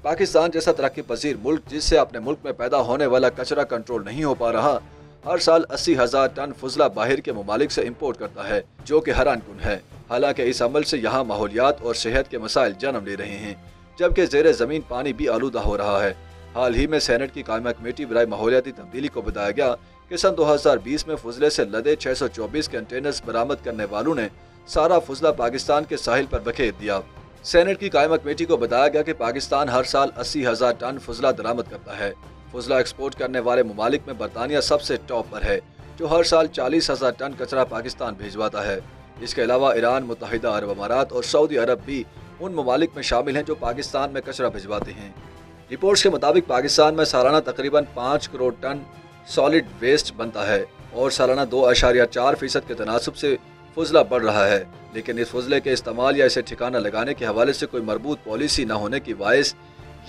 पाकिस्तान जैसा तरक्की पजीर मुल्क जिससे अपने मुल्क में पैदा होने वाला कचरा कंट्रोल नहीं हो पा रहा, हर साल 80,000 टन फुजला बाहर के ममालिक से इम्पोर्ट करता है, जो कि हैरान कुन है। हालांकि इस अमल से यहाँ माहौलियात और सेहत के मसाइल जन्म ले रहे हैं, जबकि जेर ज़मीन पानी भी आलूदा हो रहा है। हाल ही में सेनेट की कायमा कमेटी बराए माहौलियाती तब्दीली को बताया गया कि सन 2020 में फुजले से लदे 624 कंटेनर्स बरामद करने वालों ने सारा फुजला पाकिस्तान के साहिल पर बखेर दिया। सेनेट की कायमा कमेटी को बताया गया कि पाकिस्तान हर साल 80,000 टन फुजला दरामद करता है। फुजला एक्सपोर्ट करने वाले ममालिक में बरतानिया सबसे टॉप पर है, जो हर साल 40,000 टन कचरा पाकिस्तान भिजवाता है। इसके अलावा ईरान, मुत्तहिदा अरब अमारात और सऊदी अरब भी उन ममालिक में शामिल हैं जो पाकिस्तान में कचरा भिजवाते हैं। रिपोर्ट्स के मुताबिक पाकिस्तान में सालाना तकरीबन 5 करोड़ टन सॉलिड वेस्ट बनता है और सालाना 2.4% के तनासब से फुजला बढ़ रहा है। लेकिन इस फुजले के इस्तेमाल या इसे ठिकाना लगाने के हवाले से कोई मरबूत पॉलिसी न होने की बायस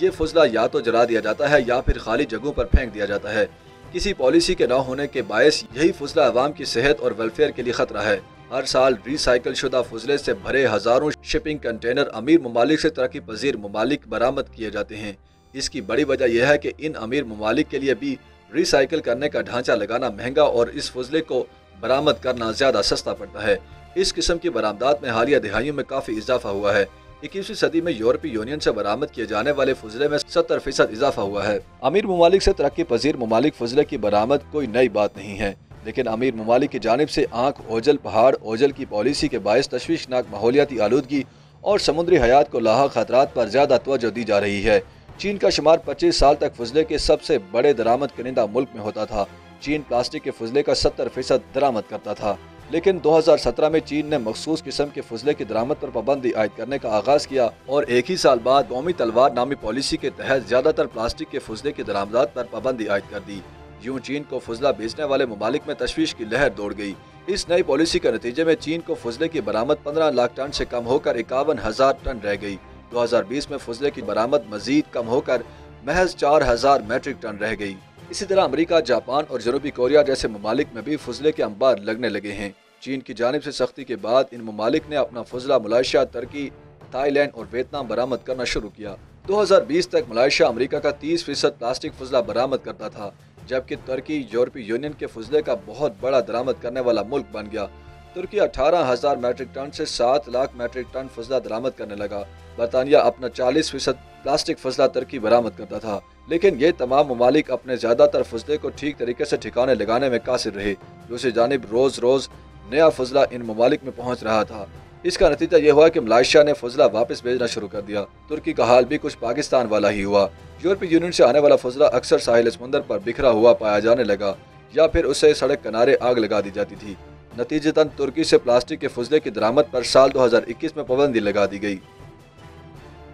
ये फुजला या तो जला दिया जाता है या फिर खाली जगहों पर फेंक दिया जाता है। किसी पॉलिसी के न होने के बायस यही फुजला अवाम की सेहत और वेलफेयर के लिए खतरा है। हर साल रिसाइकिल शुदा फुजले से भरे हजारों शिपिंग कंटेनर अमीर ममालिक से तरक्की पजीर ममालिक बरामद किए जाते हैं। इसकी बड़ी वजह यह है कि इन अमीर ममालिक के लिए भी रिसाइकिल करने का ढांचा लगाना महंगा और इस फुजले को बरामद करना ज्यादा सस्ता पड़ता है। इस किस्म की बरामदात में हालिया दिहाइयों में काफी इजाफा हुआ है। 21वीं सदी में यूरोपीय यूनियन से बरामद किए जाने वाले फुजले में 70% इजाफा हुआ है। अमीर ममालिक से तरक्की पजीर ममालिक फुजले की बरामद कोई नई बात नहीं है, लेकिन अमीर ममालिक की जानिब से आंख ओझल पहाड़ ओझल की पॉलिसी के बायस तशवीशनाक माहौलियाती आलूदगी और समुद्री हयात को लाहक खतरात पर ज्यादा तवज्जो दी जा रही है। चीन का शुमार 25 साल तक फुजले के सबसे बड़े दरामद कनिंदा मुल्क में होता था। चीन प्लास्टिक के फुजले का 70% दरामद करता था, लेकिन 2017 में चीन ने मखसूस किस्म के फुजले की दरामद पर पाबंदी आयद करने का आगाज किया और एक ही साल बाद कौमी तलवार नामी पॉलिसी के तहत ज्यादातर प्लास्टिक के फुजले की दरामदात पर पाबंदी आयद कर दी। यूं चीन को फुजला बेचने वाले ममालिक में तशवीश की लहर दौड़ गई। इस नई पॉलिसी के नतीजे में चीन को फुजले की बरामद 15 लाख टन से कम होकर 51,000 टन रह गई। 2020 में फुजले की बरामद मजीद कम होकर महज 4,000 मैट्रिक टन रह गई। इसी तरह अमेरिका, जापान और जनूबी कोरिया जैसे ममालिक में भी फुजले के अंबार लगने लगे हैं। चीन की जानिब से सख्ती के बाद इन ममालिक ने अपना फुजला मलेशिया, तुर्की, थाईलैंड और वियतनाम बरामद करना शुरू किया। 2020 तक मलेशिया अमेरिका का 30% प्लास्टिक फुजला बरामद करता था, जबकि तुर्की यूरोपीय यूनियन के फुजले का बहुत बड़ा दरामद करने वाला मुल्क बन गया। तुर्की 18,000 मैट्रिक टन से 7 लाख मैट्रिक टन फुजला दरामद करने लगा। बरतानिया अपना 40% प्लास्टिक फुजला तुर्की बरामद करता था, लेकिन ये तमाम ममालिक अपने ज्यादातर फुजले को ठीक तरीके से ठिकाने लगाने में कासिर रहे। दूसरी जानिब रोज रोज नया फुजला इन ममालिक में पहुंच रहा था। इसका नतीजा ये हुआ कि मलेशिया ने फुजला वापस भेजना शुरू कर दिया। तुर्की का हाल भी कुछ पाकिस्तान वाला ही हुआ। यूरोपीय यूनियन से आने वाला फुजला अक्सर साहिल समुंदर पर बिखरा हुआ पाया जाने लगा या फिर उसे सड़क किनारे आग लगा दी जाती थी। नतीजतन तुर्की से प्लास्टिक के फुजले की दरामद पर साल 2021 में पाबंदी लगा दी गई।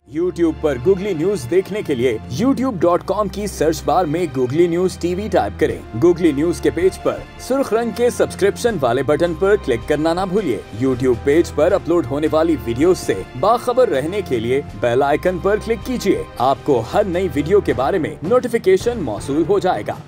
YouTube पर गूगली न्यूज देखने के लिए youtube.com की सर्च बार में गूगली न्यूज टीवी टाइप करें। गूगली न्यूज के पेज पर सुर्ख रंग के सब्सक्रिप्शन वाले बटन पर क्लिक करना ना भूलिए। YouTube पेज पर अपलोड होने वाली वीडियोस से बाखबर रहने के लिए बेल आइकन पर क्लिक कीजिए। आपको हर नई वीडियो के बारे में नोटिफिकेशन मौसूल हो जाएगा।